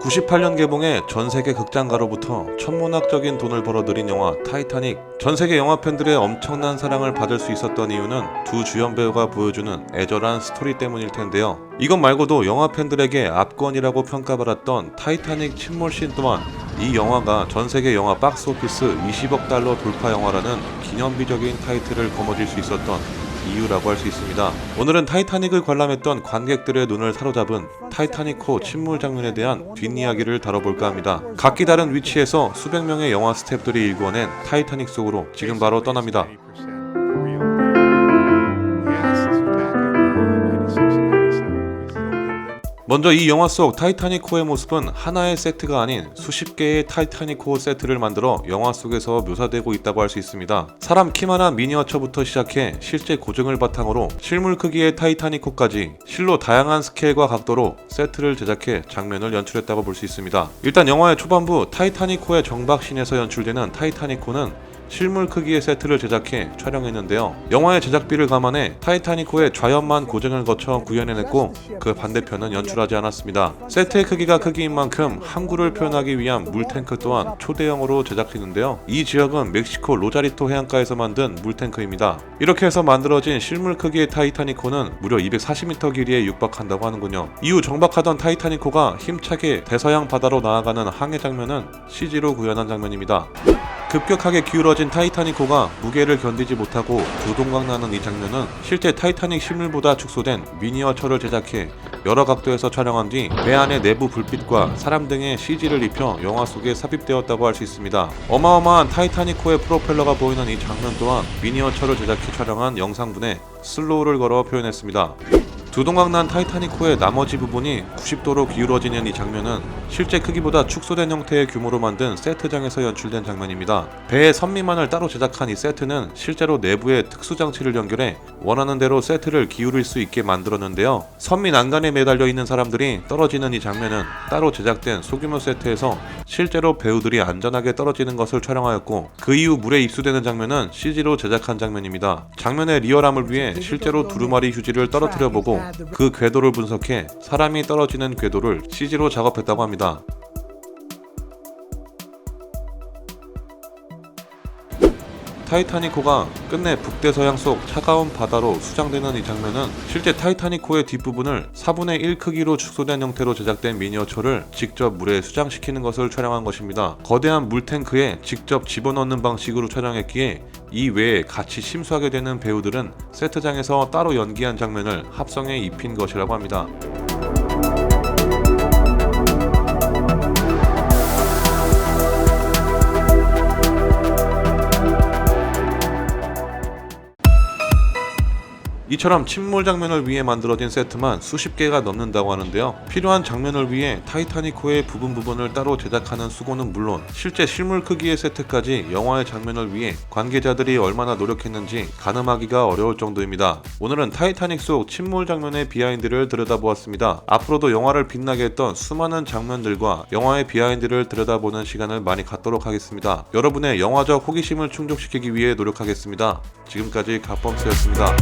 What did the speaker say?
98년 개봉해 전세계 극장가로부터 천문학적인 돈을 벌어들인 영화 타이타닉. 전세계 영화 팬들의 엄청난 사랑을 받을 수 있었던 이유는 두 주연 배우가 보여주는 애절한 스토리 때문일 텐데요. 이것 말고도 영화 팬들에게 압권이라고 평가받았던 타이타닉 침몰씬 또한 이 영화가 전세계 영화 박스오피스 20억 달러 돌파 영화라는 기념비적인 타이틀을 거머쥘 수 있었던 이유라고 할 수 있습니다. 오늘은 타이타닉을 관람했던 관객들의 눈을 사로잡은 타이타닉호 침몰 장면에 대한 뒷이야기를 다뤄볼까 합니다. 각기 다른 위치에서 수백 명의 영화 스태프들이 일궈낸 타이타닉 속으로 지금 바로 떠납니다. 먼저 이 영화 속 타이타닉호의 모습은 하나의 세트가 아닌 수십 개의 타이타닉호 세트를 만들어 영화 속에서 묘사되고 있다고 할 수 있습니다. 사람 키만한 미니어처부터 시작해 실제 고증을 바탕으로 실물 크기의 타이타닉호까지 실로 다양한 스케일과 각도로 세트를 제작해 장면을 연출했다고 볼 수 있습니다. 일단 영화의 초반부 타이타닉호의 정박신에서 연출되는 타이타닉호는 실물 크기의 세트를 제작해 촬영했는데요. 영화의 제작비를 감안해 타이타닉호의 좌연만 고증을 거쳐 구현해냈고 그 반대편은 연출하지 않았습니다. 세트의 크기가 크기인 만큼 항구를 표현하기 위한 물탱크 또한 초대형으로 제작했는데요. 이 지역은 멕시코 로자리토 해안가에서 만든 물탱크입니다. 이렇게 해서 만들어진 실물 크기의 타이타닉호는 무려 240m 길이에 육박한다고 하는군요. 이후 정박하던 타이타닉호가 힘차게 대서양 바다로 나아가는 항해 장면은 CG로 구현한 장면입니다. 급격하게 기울어진 타이타닉호가 무게를 견디지 못하고 두동강 나는 이 장면은 실제 타이타닉 실물보다 축소된 미니어처를 제작해 여러 각도에서 촬영한 뒤 배 안의 내부 불빛과 사람 등의 CG를 입혀 영화 속에 삽입되었다고 할 수 있습니다. 어마어마한 타이타닉호의 프로펠러가 보이는 이 장면 또한 미니어처를 제작해 촬영한 영상분에 슬로우를 걸어 표현했습니다. 두동강 난 타이타닉호의 나머지 부분이 90도로 기울어지는 이 장면은 실제 크기보다 축소된 형태의 규모로 만든 세트장에서 연출된 장면입니다. 배의 선미만을 따로 제작한 이 세트는 실제로 내부에 특수장치를 연결해 원하는 대로 세트를 기울일 수 있게 만들었는데요. 선미 난간에 매달려 있는 사람들이 떨어지는 이 장면은 따로 제작된 소규모 세트에서 실제로 배우들이 안전하게 떨어지는 것을 촬영하였고, 그 이후 물에 입수되는 장면은 CG로 제작한 장면입니다. 장면의 리얼함을 위해 실제로 두루마리 휴지를 떨어뜨려보고 그 궤도를 분석해 사람이 떨어지는 궤도를 CG로 작업했다고 합니다. 타이타닉호가 끝내 북대서양 속 차가운 바다로 수장되는 이 장면은 실제 타이타닉호의 뒷부분을 4분의 1 크기로 축소된 형태로 제작된 미니어처를 직접 물에 수장시키는 것을 촬영한 것입니다. 거대한 물탱크에 직접 집어넣는 방식으로 촬영했기에 이 외에 같이 심수하게 되는 배우들은 세트장에서 따로 연기한 장면을 합성해 입힌 것이라고 합니다. 이처럼 침몰 장면을 위해 만들어진 세트만 수십 개가 넘는다고 하는데요. 필요한 장면을 위해 타이타닉호의 부분을 따로 제작하는 수고는 물론 실제 실물 크기의 세트까지 영화의 장면을 위해 관계자들이 얼마나 노력했는지 가늠하기가 어려울 정도입니다. 오늘은 타이타닉 속 침몰 장면의 비하인드를 들여다보았습니다. 앞으로도 영화를 빛나게 했던 수많은 장면들과 영화의 비하인드를 들여다보는 시간을 많이 갖도록 하겠습니다. 여러분의 영화적 호기심을 충족시키기 위해 노력하겠습니다. 지금까지 갓범스였습니다.